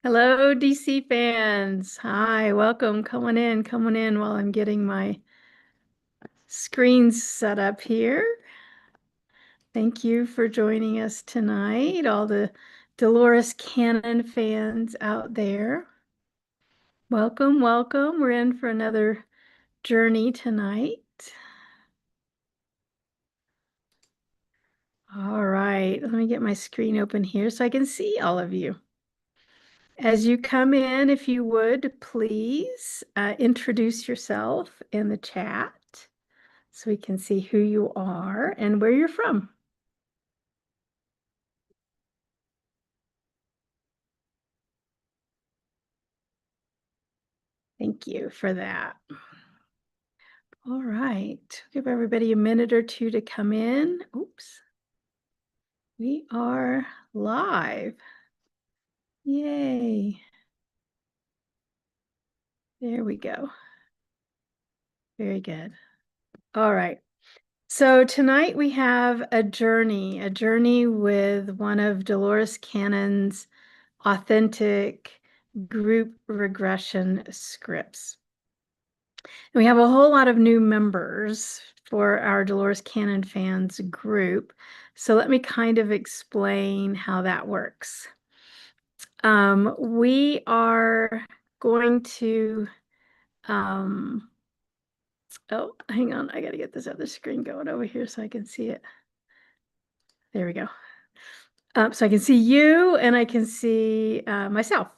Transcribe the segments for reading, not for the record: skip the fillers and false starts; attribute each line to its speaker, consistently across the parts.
Speaker 1: Hello, DC fans. Hi, welcome. Come on in while I'm getting my screens set up here. Thank you for joining us tonight, all the Dolores Cannon fans out there. Welcome, welcome. We're in for another journey tonight. All right, let me get my screen open here so I can see all of you. As you come in, if you would, please introduce yourself in the chat so we can see who you are and where you're from. Thank you for that. All right, give everybody a minute or two to come in. Oops. We are live. Yay. There we go. Very good. All right. So tonight we have a journey with one of Dolores Cannon's authentic group regression scripts. And we have a whole lot of new members for our Dolores Cannon fans group. So let me kind of explain how that works. We are going to, oh, hang on, I got to get this other screen going over here so I can see it. There we go. So I can see you and I can see myself.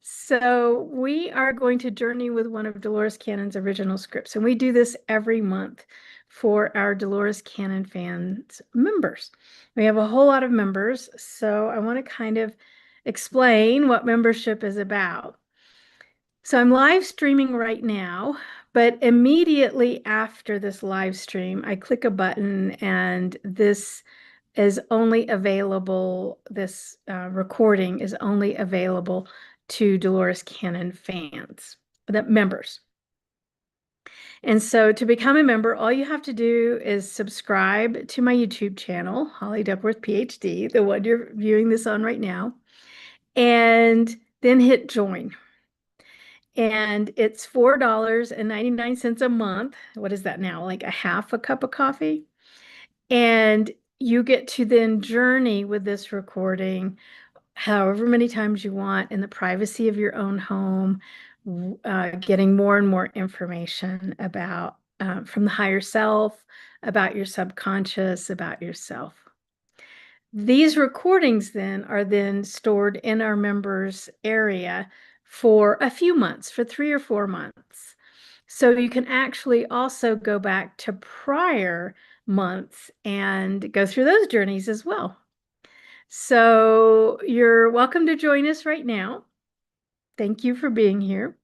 Speaker 1: So we are going to journey with one of Dolores Cannon's original scripts, and we do this every month for our Dolores Cannon fans members. We have a whole lot of members, so I want to kind of explain what membership is about. So I'm live streaming right now, but immediately after this live stream, I click a button and this is only available, this recording is only available to Dolores Cannon fans, the members. And so to become a member, all you have to do is subscribe to my YouTube channel, Holly Duckworth, PhD, the one you're viewing this on right now, and then hit join. And it's $4.99 a month. What is that now? Like a half a cup of coffee? And you get to then journey with this recording however many times you want in the privacy of your own home, getting more and more information about from the higher self, about your subconscious, about yourself. These recordings then are then stored in our members area for a few months, for 3 or 4 months. So you can actually also go back to prior months and go through those journeys as well. So you're welcome to join us right now. Thank you for being here.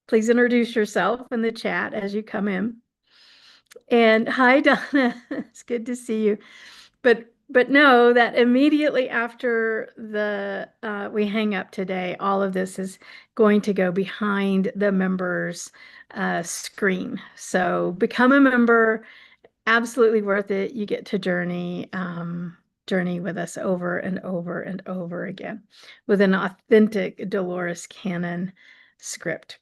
Speaker 1: Please introduce yourself in the chat as you come in. And hi, Donna. It's good to see you. But know that immediately after the we hang up today, all of this is going to go behind the members screen. So become a member, absolutely worth it. You get to journey with us over and over and over again with an authentic Dolores Cannon script.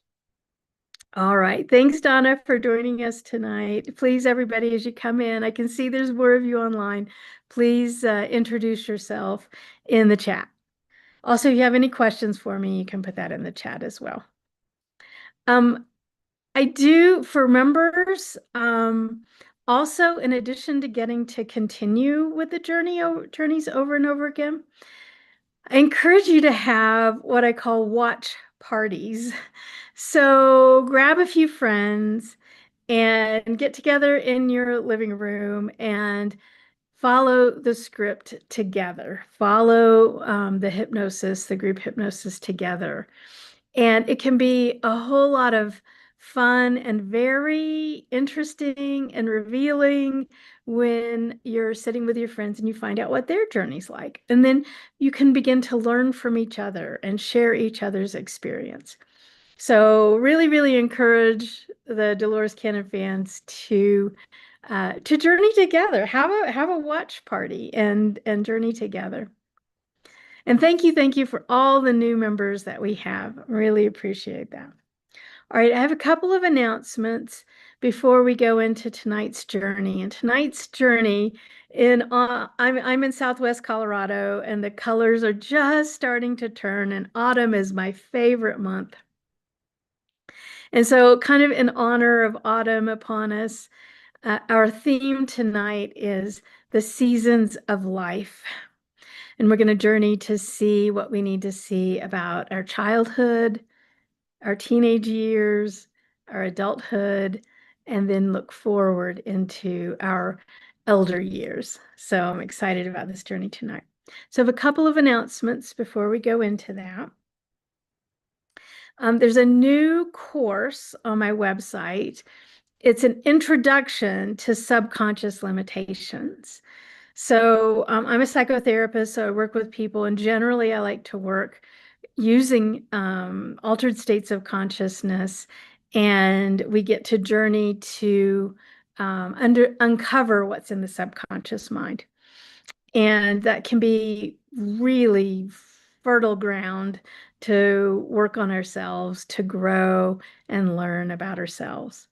Speaker 1: All right. Thanks, Donna, for joining us tonight. Please, everybody, as you come in, I can see there's more of you online. Please introduce yourself in the chat. Also, if you have any questions for me, you can put that in the chat as well. I do, for members, also, in addition to getting to continue with the journeys over and over again, I encourage you to have what I call watch parties. So grab a few friends and get together in your living room and follow the script together. Follow the hypnosis, the group hypnosis together. And it can be a whole lot of fun and very interesting and revealing when you're sitting with your friends and you find out what their journey's like. And then you can begin to learn from each other and share each other's experience. So really, really encourage the Dolores Cannon fans to journey together. Have a watch party and journey together. And thank you for all the new members that we have. Really appreciate that. All right, I have a couple of announcements before we go into tonight's journey. And tonight's journey I'm in Southwest Colorado, and the colors are just starting to turn, and autumn is my favorite month. And so, kind of in honor of autumn upon us, our theme tonight is the seasons of life. And we're going to journey to see what we need to see about our childhood, our teenage years, our adulthood, and then look forward into our elder years. So I'm excited about this journey tonight. So I have a couple of announcements before we go into that. There's a new course on my website. It's an introduction to subconscious limitations. So I'm a psychotherapist, so I work with people, and generally I like to work using altered states of consciousness, and we get to journey to uncover what's in the subconscious mind. And that can be really fertile ground to work on ourselves, to grow and learn about ourselves.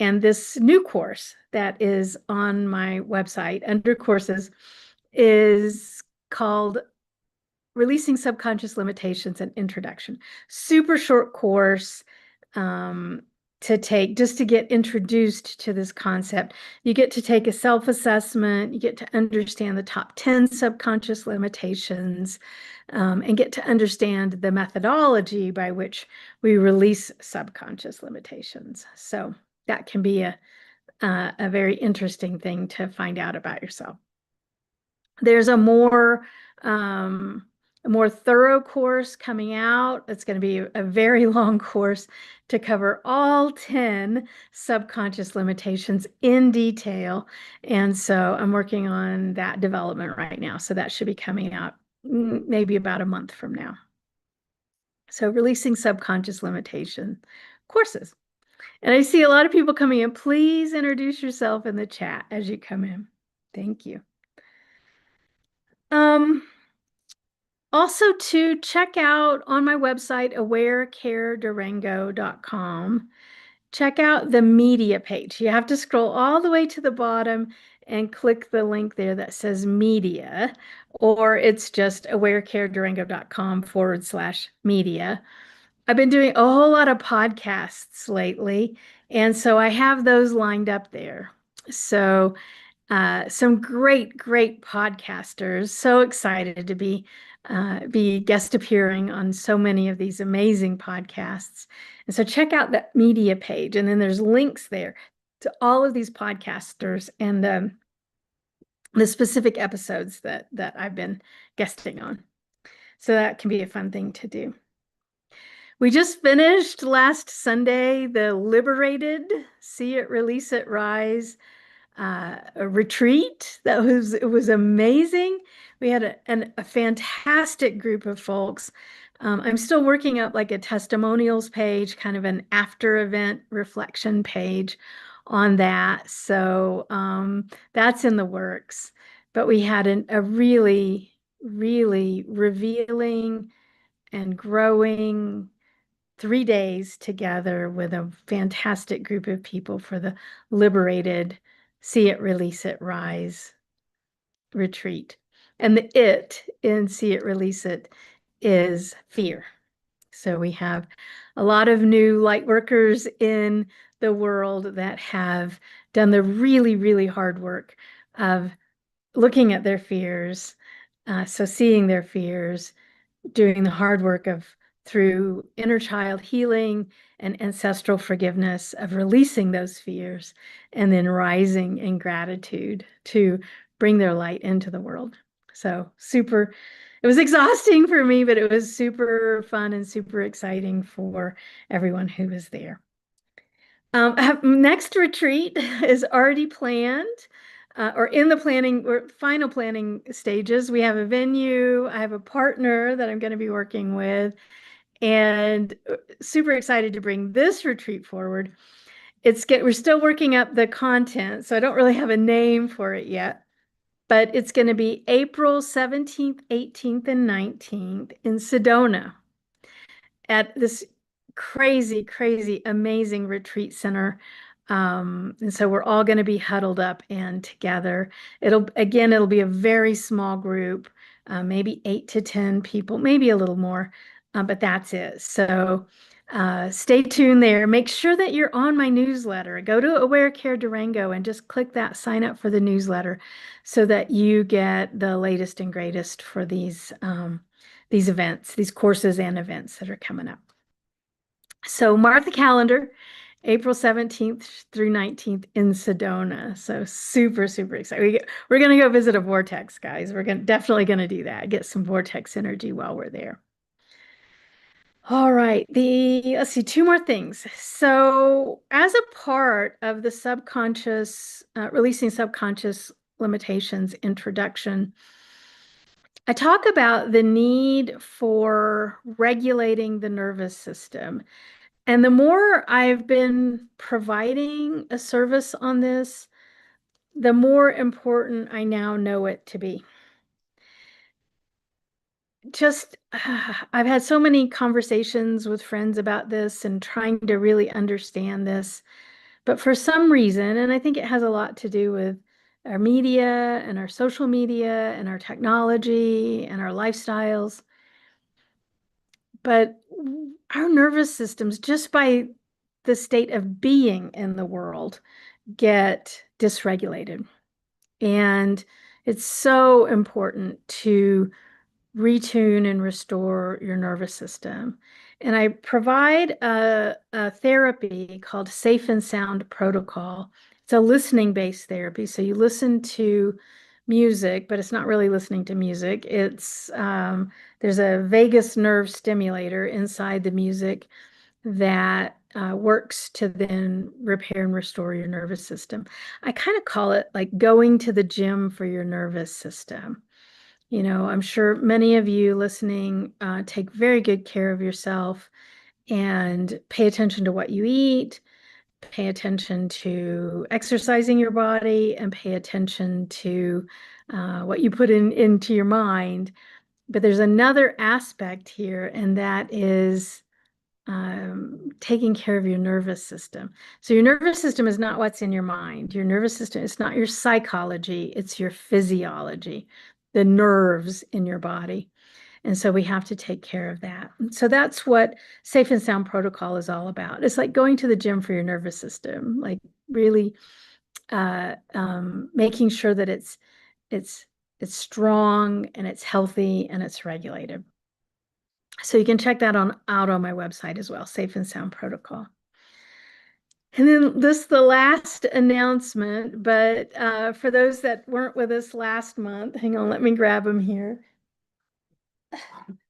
Speaker 1: And this new course that is on my website under courses is called Releasing Subconscious Limitations and Introduction. Super short course to take just to get introduced to this concept. You get to take a self-assessment, you get to understand the top 10 subconscious limitations, and get to understand the methodology by which we release subconscious limitations. So that can be a very interesting thing to find out about yourself. There's a more thorough course coming out. It's going to be a very long course to cover all 10 subconscious limitations in detail. And so I'm working on that development right now. So that should be coming out maybe about a month from now. So releasing subconscious limitation courses. And I see a lot of people coming in. Please introduce yourself in the chat as you come in. Thank you. Also, to check out on my website, awarecaredurango.com, check out the media page. You have to scroll all the way to the bottom and click the link there that says media, or it's just awarecaredurango.com/media. I've been doing a whole lot of podcasts lately, and so I have those lined up there. So some great podcasters. So excited to be guest appearing on so many of these amazing podcasts. And so check out that media page, and then there's links there to all of these podcasters and the specific episodes that I've been guesting on. So that can be a fun thing to do. We just finished last Sunday the Liberated, See It, Release It, Rise a retreat. It was amazing. We had a fantastic group of folks. I'm still working up like a testimonials page, kind of an after event reflection page on that. So that's in the works. But we had a really revealing and growing 3 days together with a fantastic group of people for the Liberated, See It, Release It, Rise retreat. And the it in See It, Release It is fear. So we have a lot of new light workers in the world that have done the really hard work of looking at their fears. So seeing their fears, doing the hard work of through inner child healing and ancestral forgiveness of releasing those fears, and then rising in gratitude to bring their light into the world. So it was exhausting for me, but it was super fun and super exciting for everyone who was there. Next retreat is already planned. Or in the planning or final planning stages. We have a venue. I have a partner that I'm going to be working with, and super excited to bring this retreat forward. We're still working up the content, so I don't really have a name for it yet. but it's going to be April 17th, 18th, and 19th in Sedona at this crazy, crazy, amazing retreat center. And so we're all going to be huddled up and together. It'll be a very small group, maybe 8 to 10 people, maybe a little more, but that's it. So stay tuned there. Make sure that you're on my newsletter. Go to Aware Care Durango and just click that sign up for the newsletter so that you get the latest and greatest for these events, these courses and events that are coming up. So mark the calendar, April 17th through 19th in Sedona. So super, super excited. We're going to go visit a vortex, guys. We're definitely going to do that. Get some vortex energy while we're there. All right, let's see, 2 more things. So as a part of the subconscious, releasing subconscious limitations introduction, I talk about the need for regulating the nervous system. And the more I've been providing a service on this, the more important I now know it to be. I've had so many conversations with friends about this and trying to really understand this. But for some reason, and I think it has a lot to do with our media and our social media and our technology and our lifestyles, but our nervous systems, just by the state of being in the world, get dysregulated. And it's so important to retune and restore your nervous system. And I provide a therapy called Safe and Sound Protocol. It's a listening-based therapy. So you listen to music, but it's not really listening to music. There's a vagus nerve stimulator inside the music that works to then repair and restore your nervous system. I kind of call it like going to the gym for your nervous system. You know, I'm sure many of you listening take very good care of yourself and pay attention to what you eat, pay attention to exercising your body, and pay attention to what you put into your mind. But there's another aspect here, and that is taking care of your nervous system. So your nervous system is not what's in your mind. Your nervous system, it's not your psychology, it's your physiology, the nerves in your body. And so we have to take care of that. So that's what Safe and Sound Protocol is all about. It's like going to the gym for your nervous system, like really making sure that it's strong and it's healthy and it's regulated. So you can check that out on my website as well, Safe and Sound Protocol. And then this is the last announcement, but for those that weren't with us last month, hang on, let me grab them here.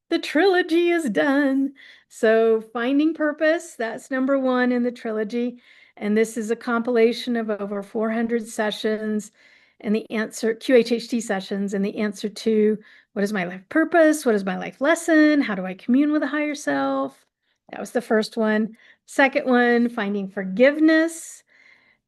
Speaker 1: The trilogy is done. So Finding Purpose, that's number 1 in the trilogy. And this is a compilation of over 400 sessions and the answer, QHHT sessions, and the answer to what is my life purpose? What is my life lesson? How do I commune with a higher self? That was the first one. Second one, Finding Forgiveness,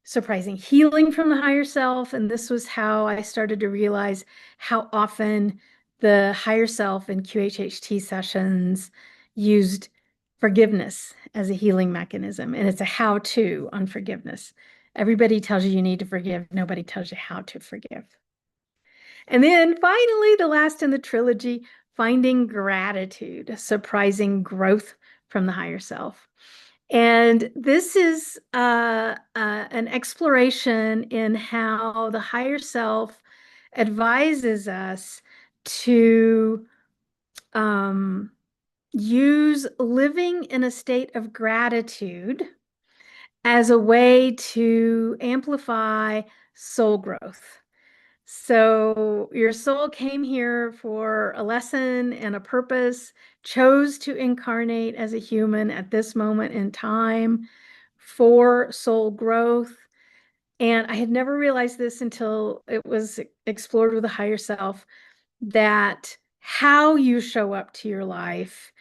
Speaker 1: surprising healing from the higher self. And this was how I started to realize how often the higher self in QHHT sessions used forgiveness as a healing mechanism. And it's a how-to on forgiveness. Everybody tells you need to forgive. Nobody tells you how to forgive. And then finally, the last in the trilogy, Finding Gratitude, surprising growth from the higher self. And this is an exploration in how the higher self advises us to use living in a state of gratitude as a way to amplify soul growth. So your soul came here for a lesson and a purpose, chose to incarnate as a human at this moment in time for soul growth. And I had never realized this until it was explored with a higher self, that how you show up to your life,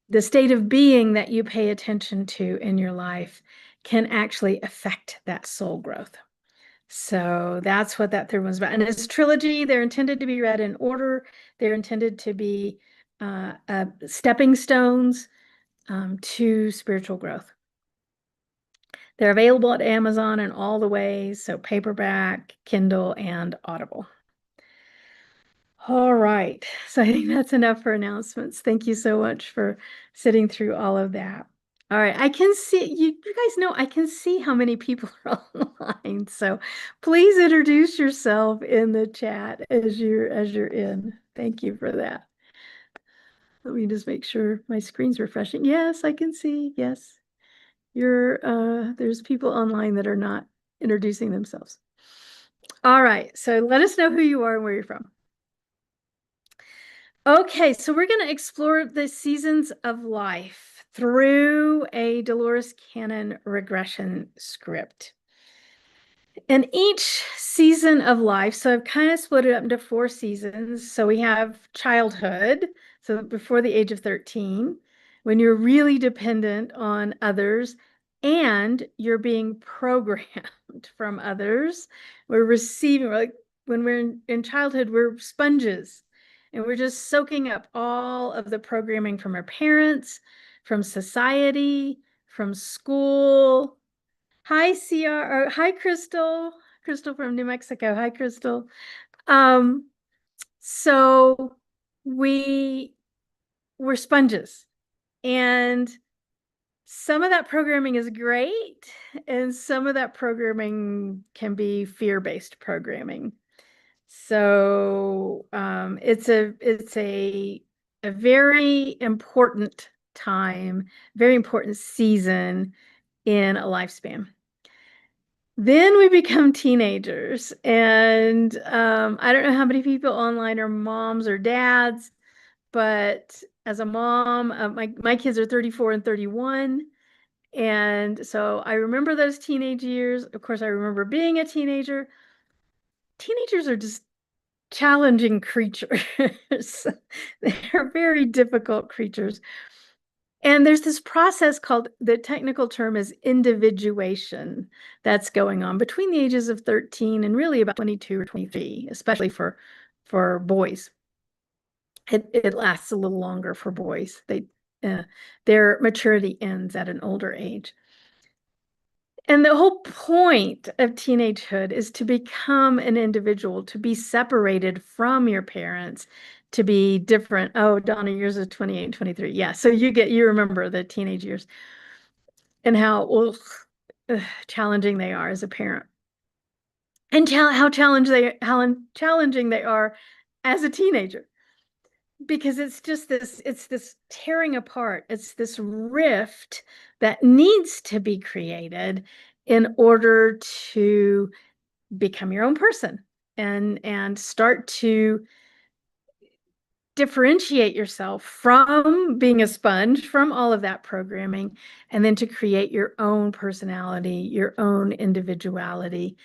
Speaker 1: the state of being that you pay attention to in your life, can actually affect that soul growth. So that's what that third one's about. And it's a trilogy. They're intended to be read in order. They're intended to be stepping stones to spiritual growth. They're available at Amazon in all the ways, so paperback, Kindle, and Audible. All right, so I think that's enough for announcements. Thank you so much for sitting through all of that. All right, I can see you guys know I can see how many people are online. So please introduce yourself in the chat as you're in. Thank you for that. Let me just make sure my screen's refreshing. Yes, I can see. Yes. There's people online that are not introducing themselves. All right, so let us know who you are and where you're from. Okay, so we're going to explore the seasons of life through a Dolores Cannon regression script. And each season of life, so I've kind of split it up into 4 seasons. So we have childhood, so before the age of 13, when you're really dependent on others and you're being programmed from others. We're receiving, like when we're in childhood, we're sponges and we're just soaking up all of the programming from our parents, from society, from school. Hi, CR. Hi, Crystal. Crystal from New Mexico. Hi, Crystal. So we're sponges, and some of that programming is great, and some of that programming can be fear-based programming. So it's a very important time, very important season in a lifespan. Then we become teenagers, and I don't know how many people online are moms or dads, but as a mom, my kids are 34 and 31, and so I remember those teenage years. Of course, I remember being a teenager. Teenagers are just challenging creatures. They're very difficult creatures. And there's this process called, the technical term is individuation, that's going on between the ages of 13 and really about 22 or 23, especially for boys. It lasts a little longer for boys. Their maturity ends at an older age. And the whole point of teenagehood is to become an individual, to be separated from your parents, to be different. Oh, Donna, yours is 28 and 23. Yeah, so you remember the teenage years and how challenging they are as a parent. And how challenging they are as a teenager. Because it's this tearing apart, it's this rift that needs to be created in order to become your own person and start to differentiate yourself from being a sponge, from all of that programming, and then to create your own personality, your own individuality,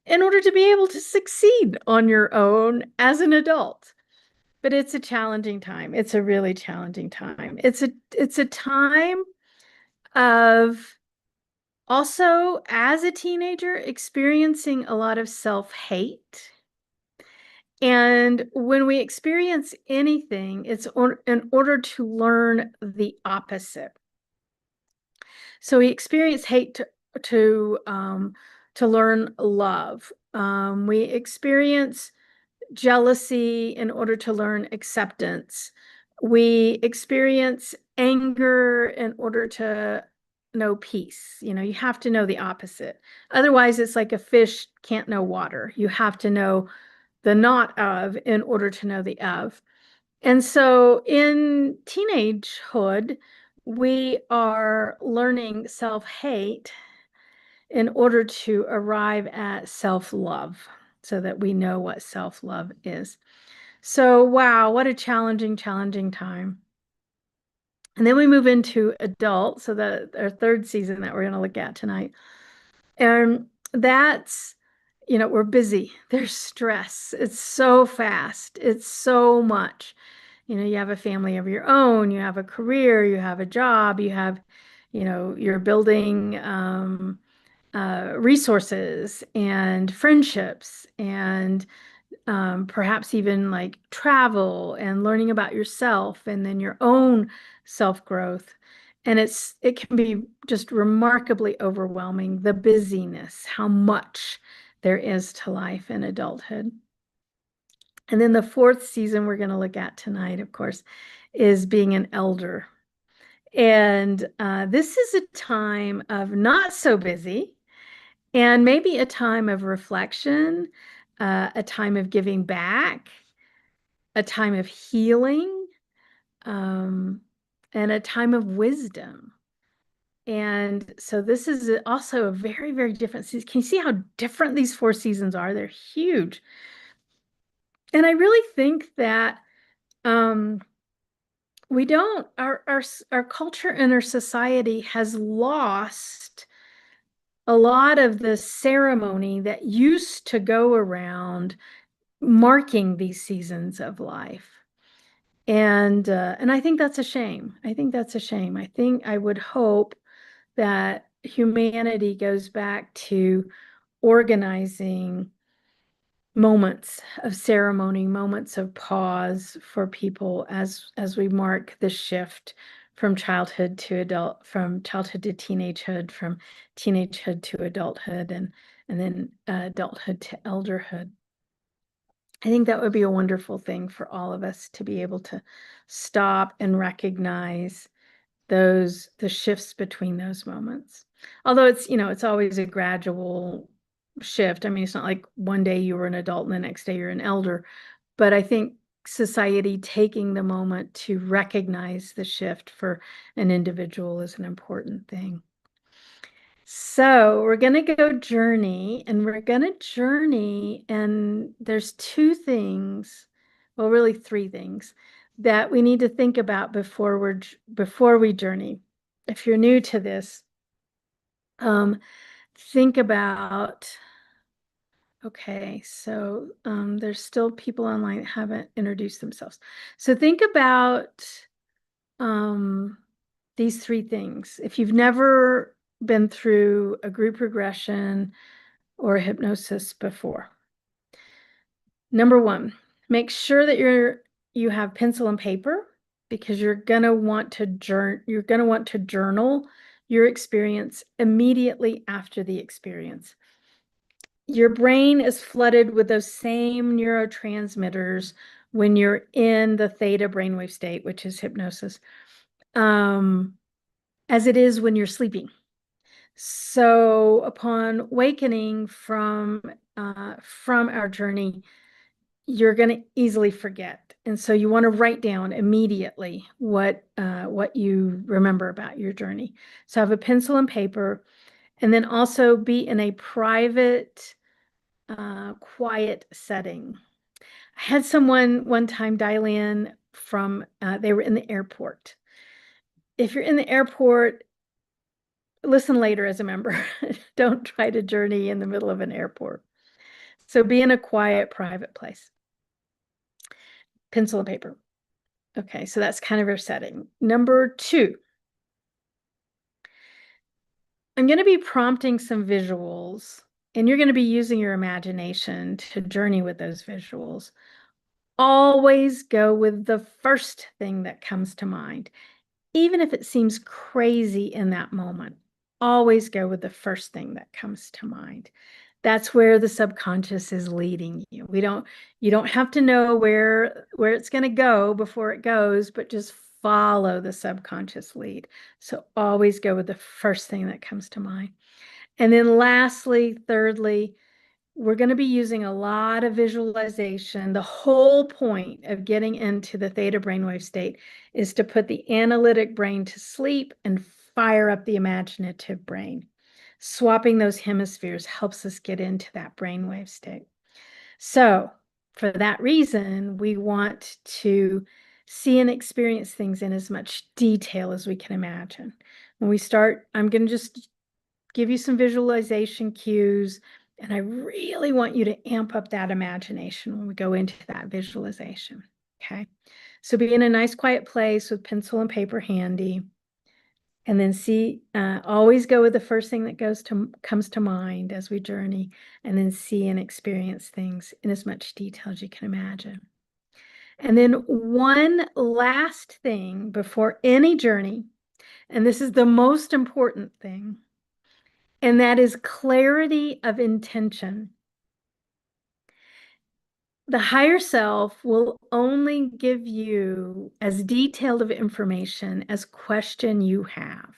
Speaker 1: in order to be able to succeed on your own as an adult. But it's a challenging time. It's a really challenging time. It's a time of also, as a teenager, experiencing a lot of self-hate. And when we experience anything, it's in order to learn the opposite. So we experience hate to learn love. We experience jealousy in order to learn acceptance. We experience anger in order to know peace. You have to know the opposite. Otherwise, it's like a fish can't know water. You have to know the not of in order to know the of. And so in teenagehood, we are learning self-hate in order to arrive at self-love so that we know what self-love is. So, wow, what a challenging time. And then we move into adult, so our third season that we're going to look at tonight. And that's, we're busy. There's stress. It's so fast. It's so much. You have a family of your own, you have a career, you have a job, you have, you're building resources and friendships and perhaps even like travel and learning about yourself and then your own self-growth. And it can be just remarkably overwhelming, the busyness, how much there is to life in adulthood. And then the fourth season we're going to look at tonight, of course, is being an elder. And this is a time of not so busy and maybe a time of reflection, a time of giving back, a time of healing, and a time of wisdom. And so this is also a very, very different season. Can you see how different these four seasons are? They're huge. And I really think that we don't, our culture and our society has lost a lot of the ceremony that used to go around marking these seasons of life. And I think that's a shame. I think that's a shame. I would hope that humanity goes back to organizing moments of ceremony, moments of pause for people as we mark the shift from childhood to teenagehood, from teenagehood to adulthood, and then adulthood to elderhood. I think that would be a wonderful thing for all of us to be able to stop and recognize the shifts between those moments. Although it's always a gradual shift. I mean, it's not like one day you were an adult and the next day you're an elder, but I think society taking the moment to recognize the shift for an individual is an important thing. So we're going to go journey, and we're going to journey, and there's two things, well, really three things that we need to think about before we journey. If you're new to this, think about, okay, so there's still people online that haven't introduced themselves. So think about these three things. If you've never been through a group regression or hypnosis before. Number one, make sure that you have pencil and paper, because you're going to want to journal your experience immediately after the experience. Your brain is flooded with those same neurotransmitters when you're in the theta brainwave state, which is hypnosis, as it is when you're sleeping. So upon wakening from our journey, you're going to easily forget. And so you want to write down immediately what you remember about your journey. So have a pencil and paper, and then also be in a private, quiet setting. I had someone one time dial in from, they were in the airport. If you're in the airport, listen later as a member. Don't try to journey in the middle of an airport. So be in a quiet, private place. Pencil and paper. Okay, so that's kind of our setting. Number two, I'm going to be prompting some visuals, and you're going to be using your imagination to journey with those visuals. Always go with the first thing that comes to mind, even if it seems crazy in that moment. Always go with the first thing that comes to mind. That's where the subconscious is leading you. You don't have to know where it's going to go before it goes, but just follow the subconscious lead. So always go with the first thing that comes to mind. And then lastly, thirdly, we're going to be using a lot of visualization. The whole point of getting into the theta brainwave state is to put the analytic brain to sleep and fire up the imaginative brain. Swapping those hemispheres helps us get into that brainwave state. So for that reason, we want to see and experience things in as much detail as we can imagine. When we start, I'm going to just give you some visualization cues, and I really want you to amp up that imagination when we go into that visualization, okay? So be in a nice quiet place with pencil and paper handy. And then see, always go with the first thing that comes to mind as we journey, and then see and experience things in as much detail as you can imagine. And then one last thing before any journey, and this is the most important thing, and that is clarity of intention. The higher self will only give you as detailed of information as question you have.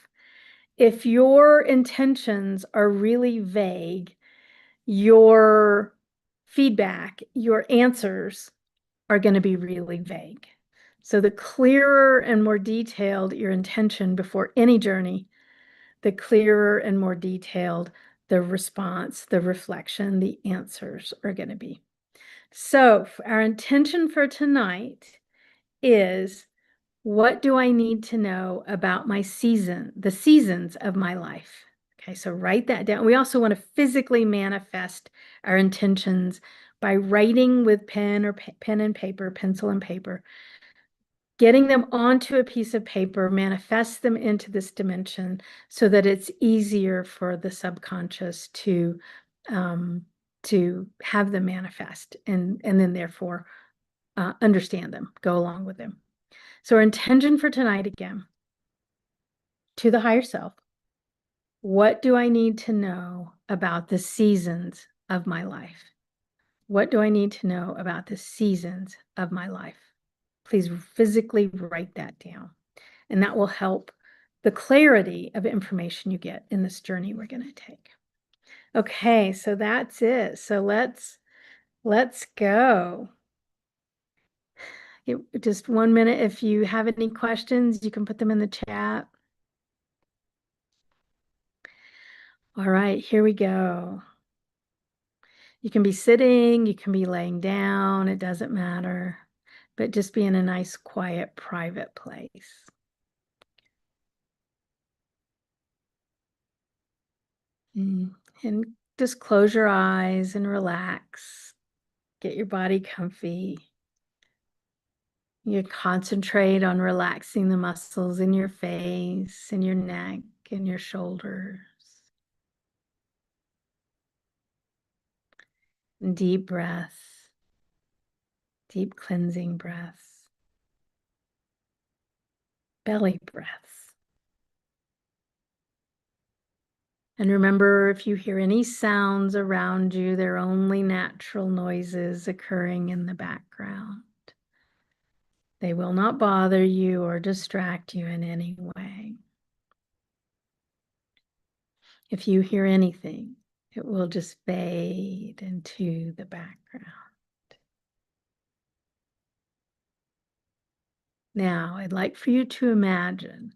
Speaker 1: If your intentions are really vague, your feedback, your answers are going to be really vague. So the clearer and more detailed your intention before any journey, the clearer and more detailed the response, the reflection, the answers are going to be. So our intention for tonight is, what do I need to know about my season, the seasons of my life? Okay, so write that down. We also want to physically manifest our intentions by writing with pen and paper, pencil and paper, getting them onto a piece of paper, manifest them into this dimension so that it's easier for the subconscious to have them manifest and then therefore understand them, go along with them. So our intention for tonight again, to the higher self, what do I need to know about the seasons of my life? What do I need to know about the seasons of my life? Please physically write that down. And that will help the clarity of information you get in this journey we're going to take. Okay, so that's it. So let's go. Just 1 minute. If you have any questions, you can put them in the chat. All right, here we go. You can be sitting, you can be laying down, it doesn't matter, but just be in a nice, quiet, private place. And just close your eyes and relax. Get your body comfy. You concentrate on relaxing the muscles in your face, in your neck, and your shoulders. And deep breaths, deep cleansing breaths, belly breaths. And remember, if you hear any sounds around you, they're only natural noises occurring in the background. They will not bother you or distract you in any way. If you hear anything, it will just fade into the background. Now, I'd like for you to imagine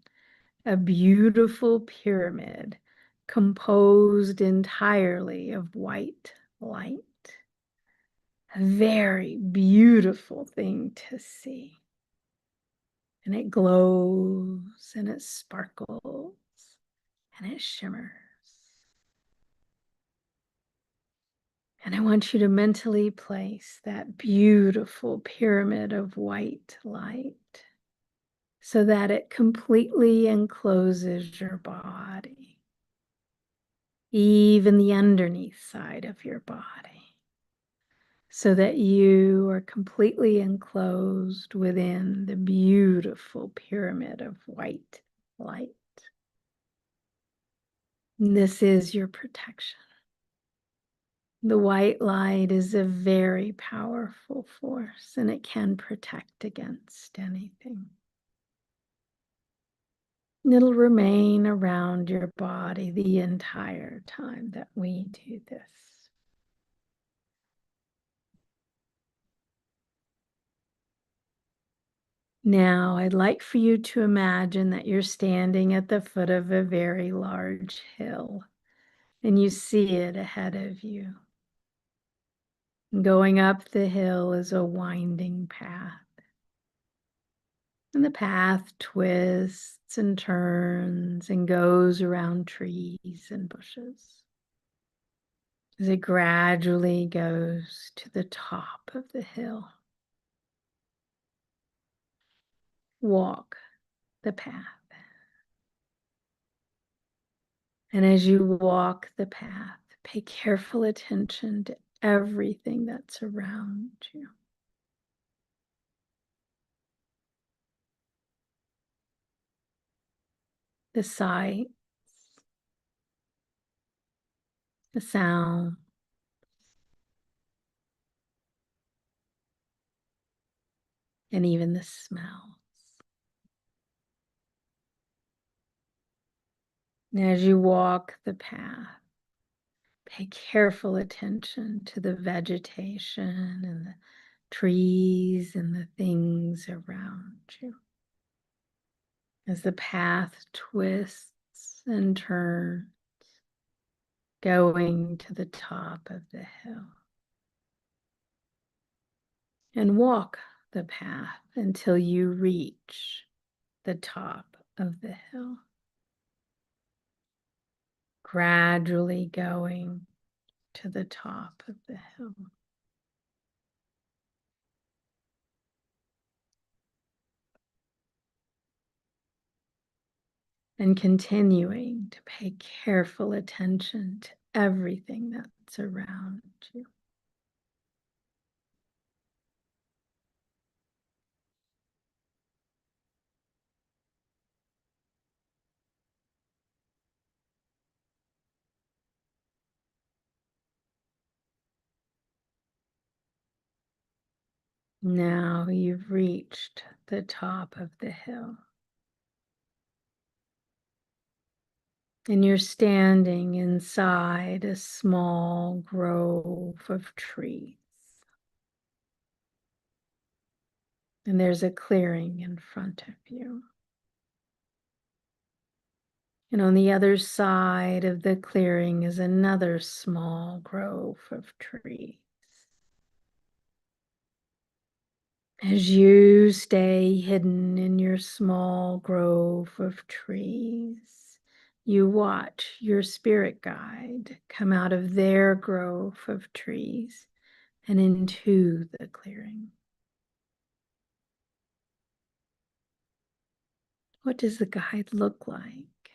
Speaker 1: a beautiful pyramid composed entirely of white light. A very beautiful thing to see. And it glows and it sparkles and it shimmers. And I want you to mentally place that beautiful pyramid of white light so that it completely encloses your body, even the underneath side of your body, so that you are completely enclosed within the beautiful pyramid of white light. And this is your protection. The white light is a very powerful force, and it can protect against anything. And it'll remain around your body the entire time that we do this. Now, I'd like for you to imagine that you're standing at the foot of a very large hill, and you see it ahead of you. Going up the hill is a winding path. And the path twists and turns and goes around trees and bushes as it gradually goes to the top of the hill. Walk the path. And as you walk the path, pay careful attention to everything that's around you. The sights, the sound, and even the smells. And as you walk the path, pay careful attention to the vegetation and the trees and the things around you. As the path twists and turns, going to the top of the hill. And walk the path until you reach the top of the hill. Gradually going to the top of the hill. And continuing to pay careful attention to everything that's around you. Now you've reached the top of the hill. And you're standing inside a small grove of trees. And there's a clearing in front of you. And on the other side of the clearing is another small grove of trees. As you stay hidden in your small grove of trees, you watch your spirit guide come out of their grove of trees and into the clearing. What does the guide look like?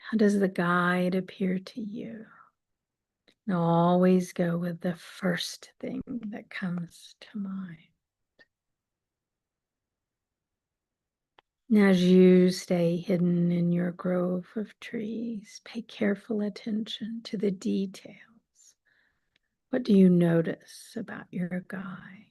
Speaker 1: How does the guide appear to you? Now always go with the first thing that comes to mind. As you stay hidden in your grove of trees, pay careful attention to the details. What do you notice about your guide?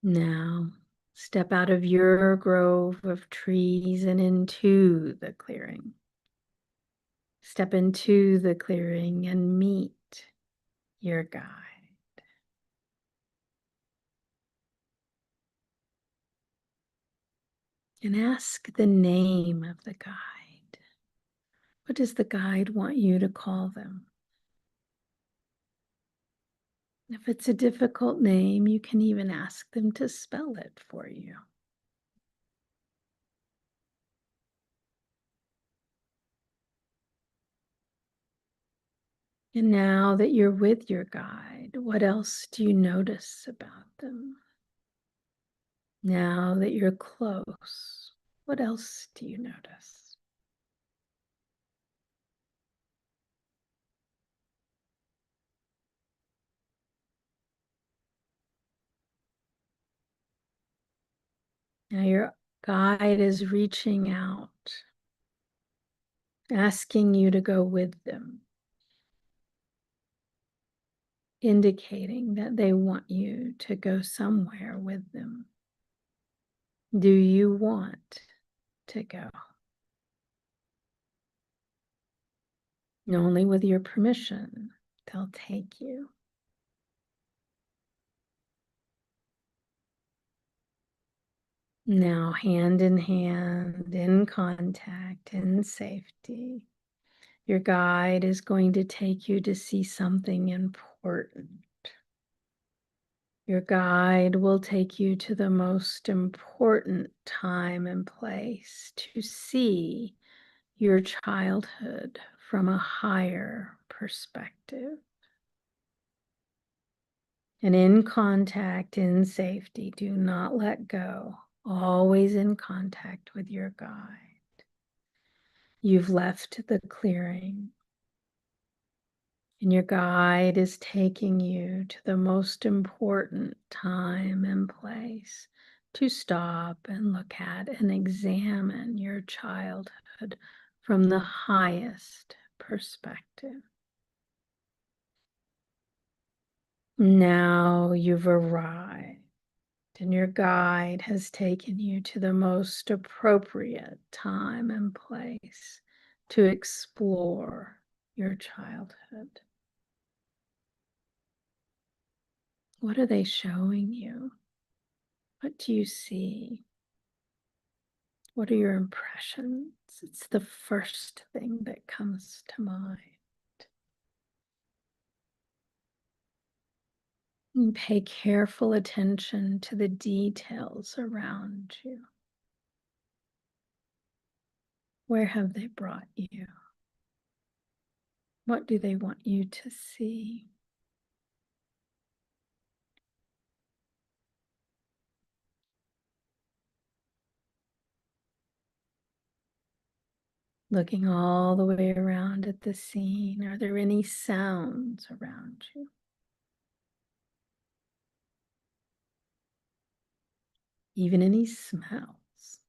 Speaker 1: Now, step out of your grove of trees and into the clearing. Step into the clearing and meet your guide. And ask the name of the guide. What does the guide want you to call them? If it's a difficult name, you can even ask them to spell it for you. And now that you're with your guide, what else do you notice about them? Now that you're close, what else do you notice? Now your guide is reaching out, asking you to go with them, indicating that they want you to go somewhere with them. Do you want to go? Only with your permission, they'll take you. Now, hand in hand, in contact, in safety, your guide is going to take you to see something important. Your guide will take you to the most important time and place to see your childhood from a higher perspective. And in contact, in safety, do not let go. Always in contact with your guide. You've left the clearing, and your guide is taking you to the most important time and place to stop and look at and examine your childhood from the highest perspective. Now you've arrived, and your guide has taken you to the most appropriate time and place to explore your childhood. What are they showing you? What do you see? What are your impressions? It's the first thing that comes to mind. And pay careful attention to the details around you. Where have they brought you? What do they want you to see? Looking all the way around at the scene, are there any sounds around you? Even any smells?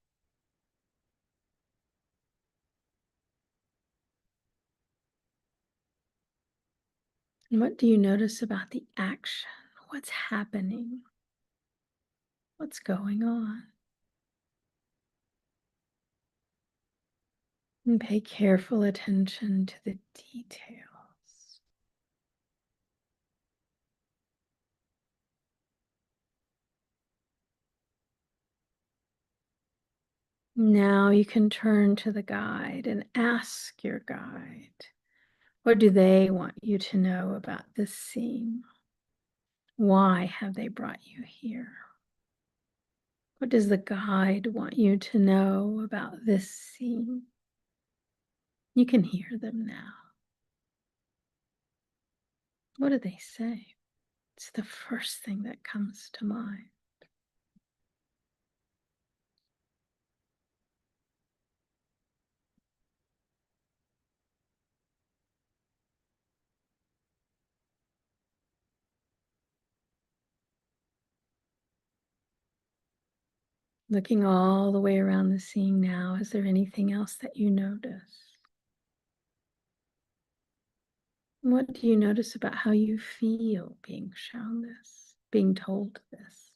Speaker 1: And what do you notice about the action? What's happening? What's going on? And pay careful attention to the details. Now you can turn to the guide and ask your guide, what do they want you to know about this scene? Why have they brought you here? What does the guide want you to know about this scene? You can hear them now. What do they say? It's the first thing that comes to mind. Looking all the way around the scene now, is there anything else that you notice? What do you notice about how you feel being shown this, being told this?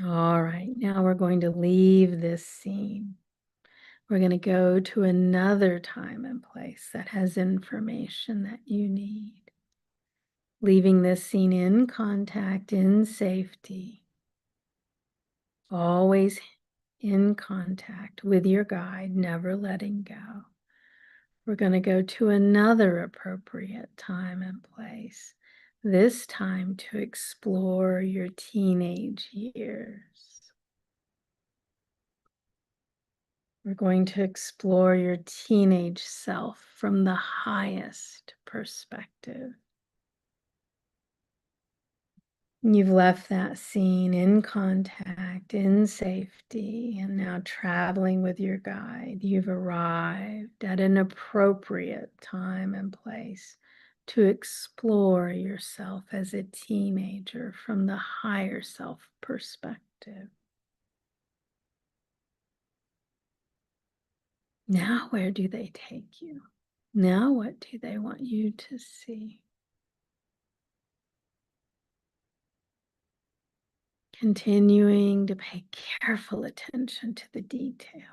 Speaker 1: All right, now we're going to leave this scene. We're going to go to another time and place that has information that you need. Leaving this scene in contact, in safety, always in contact with your guide, never letting go. We're going to go to another appropriate time and place, this time to explore your teenage years. We're going to explore your teenage self from the highest perspective. You've left that scene in contact, in safety, and now traveling with your guide. You've arrived at an appropriate time and place to explore yourself as a teenager from the higher self perspective. Now, where do they take you? Now, what do they want you to see? Continuing to pay careful attention to the details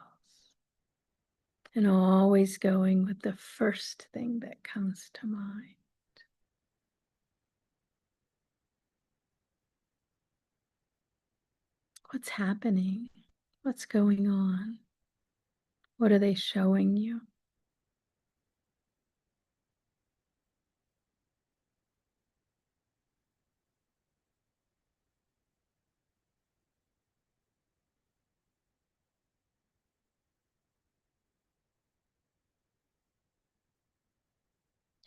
Speaker 1: and always going with the first thing that comes to mind. What's happening? What's going on? What are they showing you?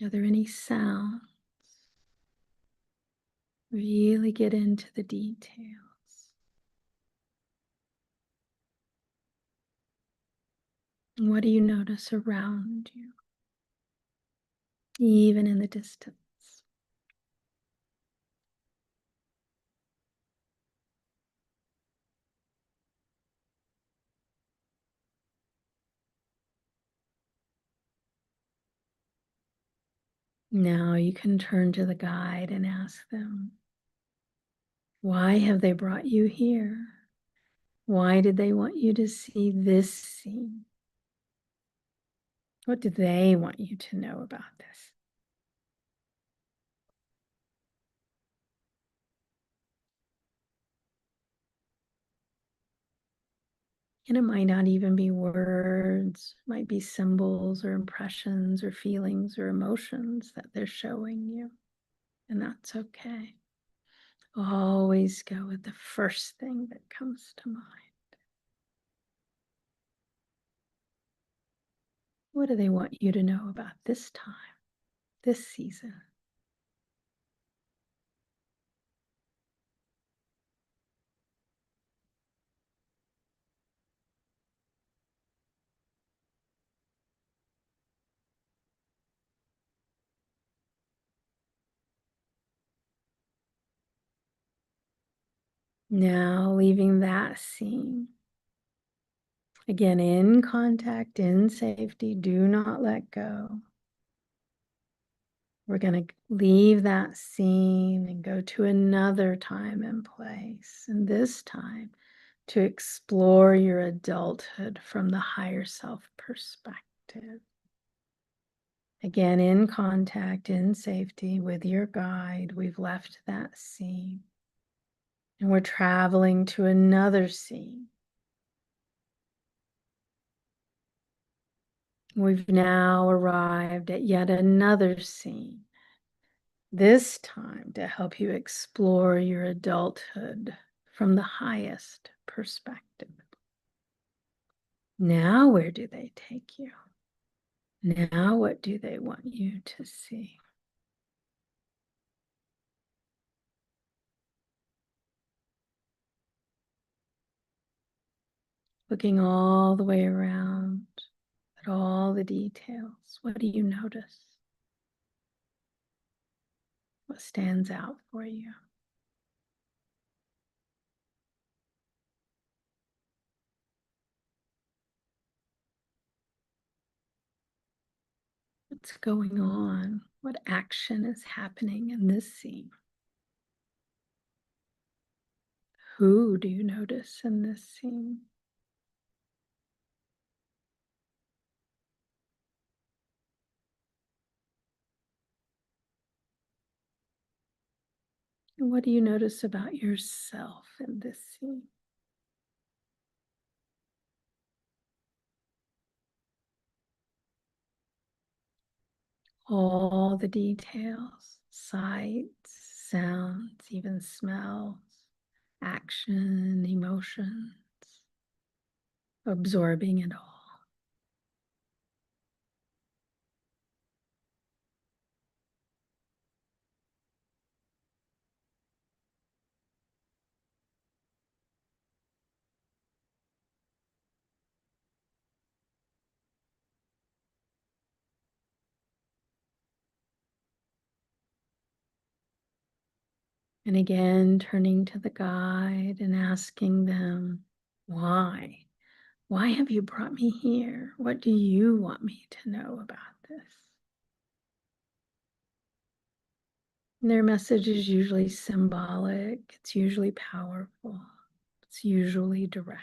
Speaker 1: Are there any sounds? Really get into the details. What do you notice around you, even in the distance? Now you can turn to the guide and ask them, why have they brought you here? Why did they want you to see this scene? What do they want you to know about this? And it might not even be words, it might be symbols or impressions or feelings or emotions that they're showing you. And that's okay. Always go with the first thing that comes to mind. What do they want you to know about this time, this season? Now leaving that scene. Again, in contact, in safety, do not let go. We're going to leave that scene and go to another time and place. And this time to explore your adulthood from the higher self perspective. Again, in contact, in safety with your guide, we've left that scene. And we're traveling to another scene. We've now arrived at yet another scene. This time to help you explore your adulthood from the highest perspective. Now, where do they take you? Now, what do they want you to see? Looking all the way around at all the details, what do you notice? What stands out for you? What's going on? What action is happening in this scene? Who do you notice in this scene? And what do you notice about yourself in this scene? All the details, sights, sounds, even smells, action, emotions, absorbing it all. And again, turning to the guide and asking them, why? Why have you brought me here? What do you want me to know about this? And their message is usually symbolic, it's usually powerful, it's usually direct.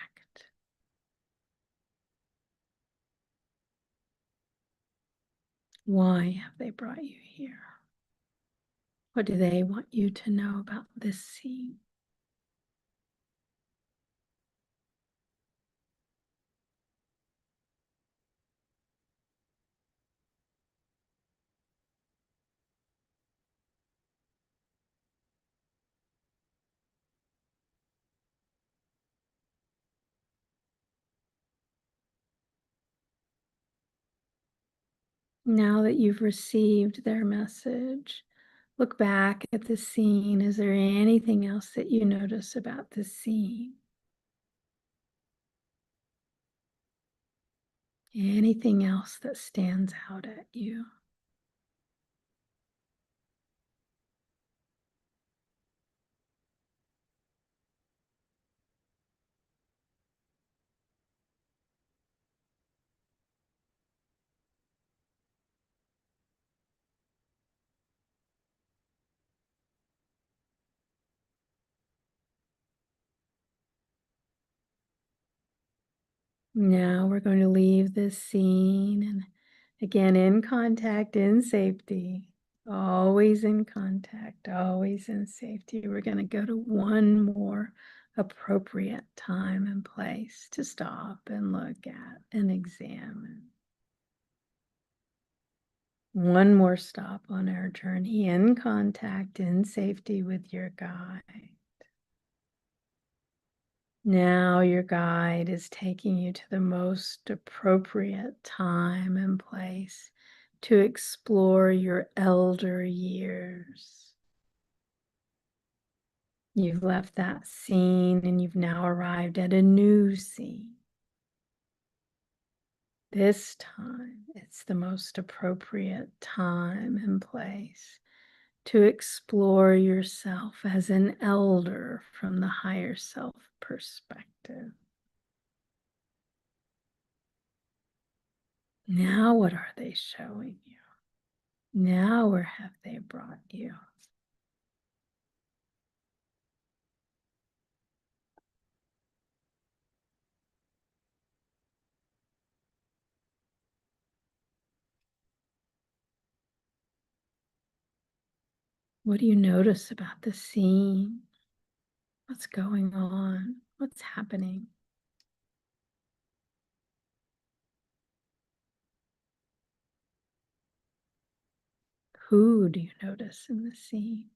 Speaker 1: Why have they brought you here? What do they want you to know about this scene? Now that you've received their message, look back at the scene. Is there anything else that you notice about the scene? Anything else that stands out at you? Now we're going to leave this scene and again in contact, in safety, always in contact, always in safety. We're going to go to one more appropriate time and place to stop and look at and examine. One more stop on our journey in contact, in safety with your guide. Now your guide is taking you to the most appropriate time and place to explore your elder years. You've left that scene and you've now arrived at a new scene. This time, it's the most appropriate time and place to explore yourself as an elder from the higher self perspective. Now, what are they showing you? Now, where have they brought you? What do you notice about the scene? What's going on? What's happening? Who do you notice in the scene?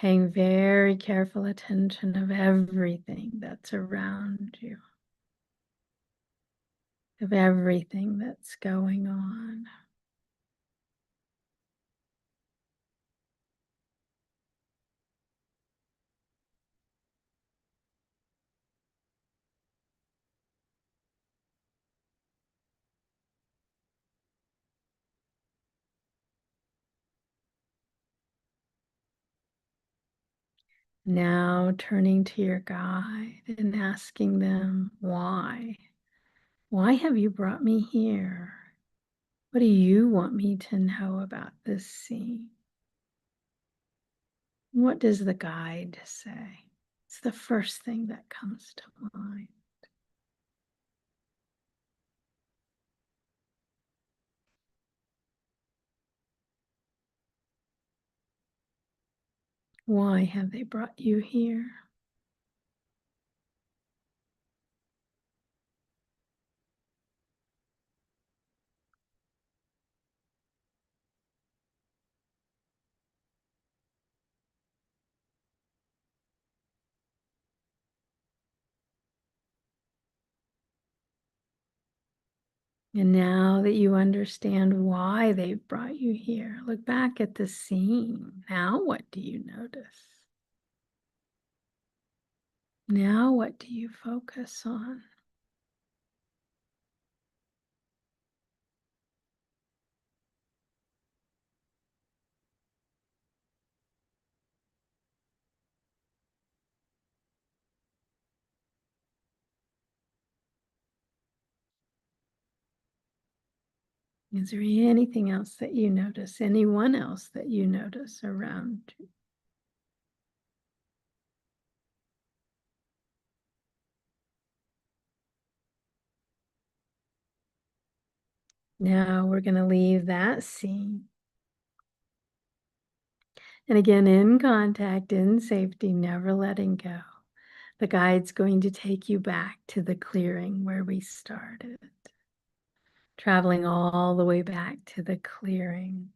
Speaker 1: Paying very careful attention of everything that's around you, of everything that's going on. Now turning to your guide and asking them, why? Why have you brought me here? What do you want me to know about this scene? What does the guide say? It's the first thing that comes to mind. Why have they brought you here? And now that you understand why they brought you here, look back at the scene. Now, what do you notice? Now, what do you focus on? Is there anything else that you notice? Anyone else that you notice around you? Now we're going to leave that scene. And again, in contact, in safety, never letting go. The guide's going to take you back to the clearing where we started. traveling all the way back to the clearing.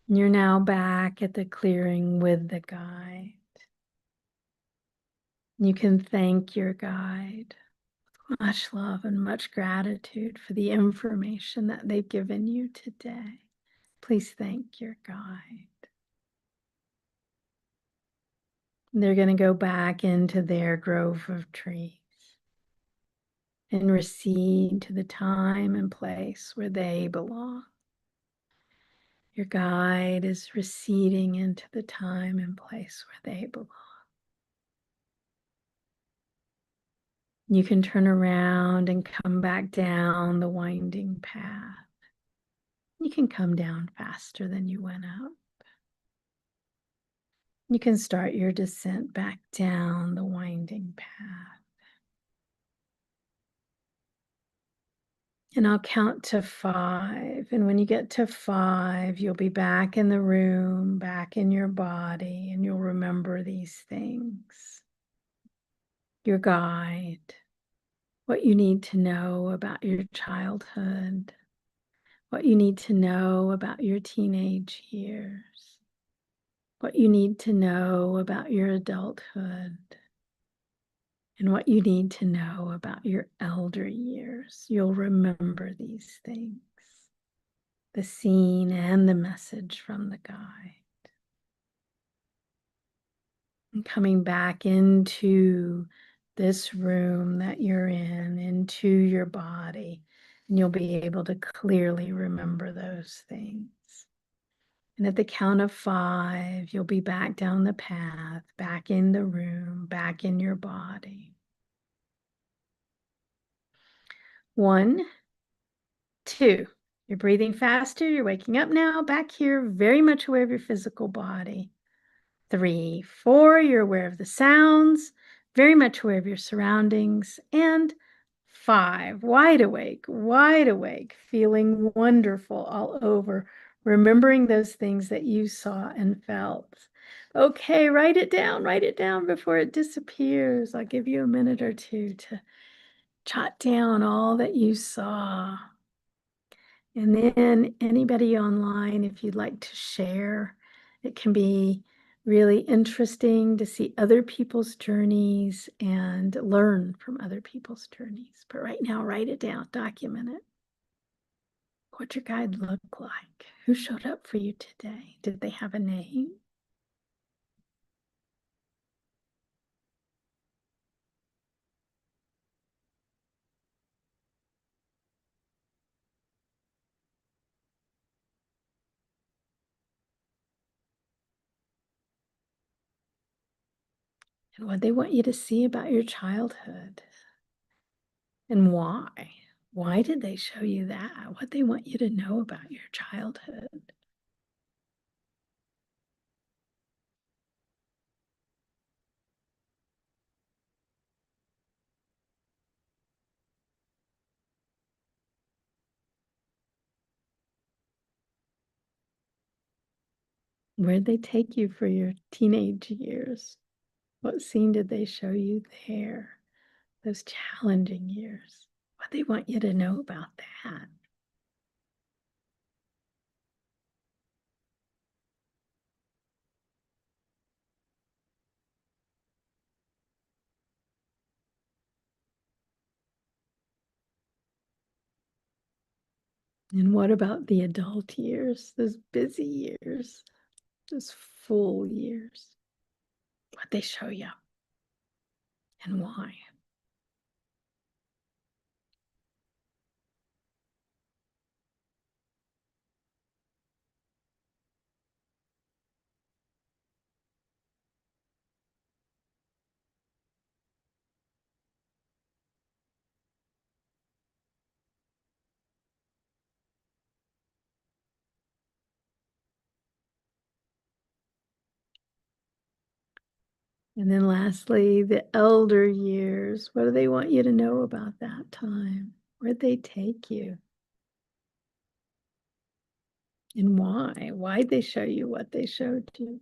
Speaker 1: And you're now back at the clearing with the guide. You can thank your guide with much love and much gratitude for the information that they've given you today. Please thank your guide. They're going to go back into their grove of trees and recede to the time and place where they belong. Your guide is receding into the time and place where they belong. You can turn around and come back down the winding path. You can come down faster than you went up. You can start your descent back down the winding path. And I'll count to 5. And when you get to 5, you'll be back in the room, back in your body, and you'll remember these things. Your guide, what you need to know about your childhood, what you need to know about your teenage years, what you need to know about your adulthood, and what you need to know about your elder years. You'll remember these things, the scene and the message from the guide. And coming back into this room that you're in, into your body, and you'll be able to clearly remember those things. And at the count of 5, you'll be back down the path, back in the room, back in your body. 1, 2. You're breathing faster. You're waking up now, back here, very much aware of your physical body. 3, 4. You're aware of the sounds, very much aware of your surroundings. And 5, wide awake, feeling wonderful all over, remembering those things that you saw and felt. Okay, write it down before it disappears. I'll give you a minute or two to jot down all that you saw. And then anybody online, if you'd like to share, it can be really interesting to see other people's journeys and learn from other people's journeys. But right now, write it down, document it. What'd your guide look like? Who showed up for you today? Did they have a name? And what they want you to see about your childhood? And why? Why did they show you that? What they want you to know about your childhood? Where'd they take you for your teenage years? What scene did they show you there? Those challenging years. What they want you to know about that? And what about the adult years, those busy years, those full years? What they show you and why? And then lastly, the elder years. What do they want you to know about that time? Where'd they take you? And why? Why'd they show you what they showed you?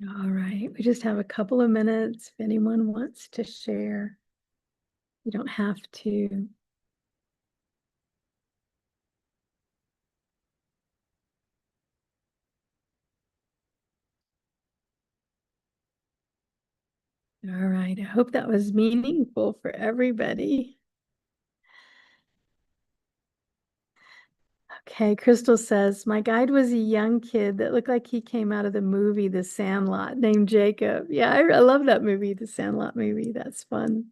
Speaker 1: All right, we just have a couple of minutes if anyone wants to share. You don't have to. All right, I hope that was meaningful for everybody. Okay, Crystal says, my guide was a young kid that looked like he came out of the movie The Sandlot, named Jacob. Yeah, I love that movie, The Sandlot movie. That's fun.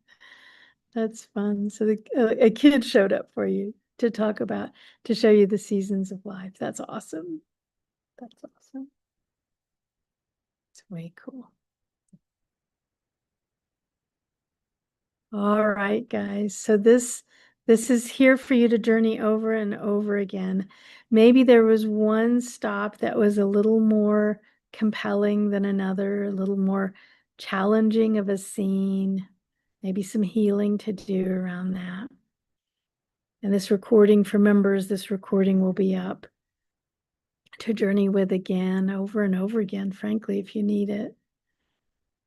Speaker 1: That's fun. So a kid showed up for you to talk about, to show you the seasons of life. That's awesome. That's awesome. It's way cool. All right, guys. So this is here for you to journey over and over again. Maybe there was one stop that was a little more compelling than another, a little more challenging of a scene, maybe some healing to do around that. And this recording for members, this recording will be up to journey with again, over and over again, frankly, if you need it.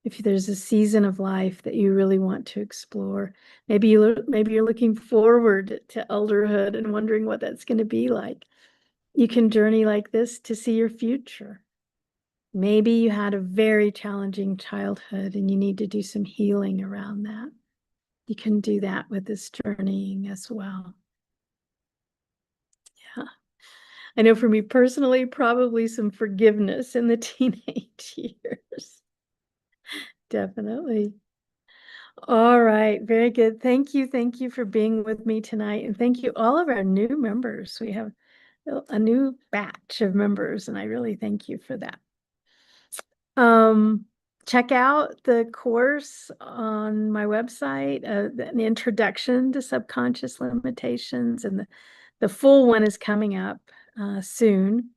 Speaker 1: If there's a season of life that you really want to explore, maybe you're looking forward to elderhood and wondering what that's going to be like. You can journey like this to see your future. Maybe you had a very challenging childhood and you need to do some healing around that. You can do that with this journeying as well. Yeah. I know for me personally, probably some forgiveness in the teenage years. Definitely. All right, very good. Thank you. Thank you for being with me tonight. And thank you, all of our new members. We have a new batch of members, and I really thank you for that. Check out the course on my website, an introduction to subconscious limitations, and the full one is coming up soon.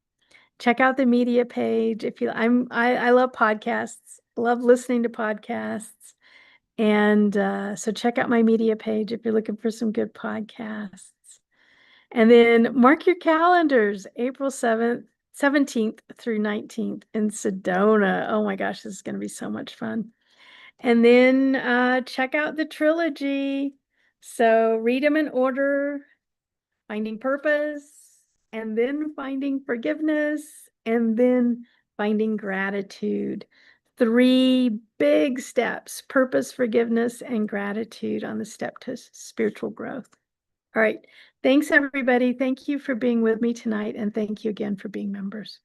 Speaker 1: Check out the media page. If you, I love podcasts, love listening to podcasts. And so check out my media page if you're looking for some good podcasts. And then mark your calendars, April 17th through 19th in Sedona. Oh my gosh, this is going to be so much fun. And then check out the trilogy. So read them in order: Finding Purpose, and then Finding Forgiveness, and then Finding Gratitude. 3 big steps: purpose, forgiveness, and gratitude on the step to spiritual growth. All right. Thanks, everybody. Thank you for being with me tonight. And thank you again for being members.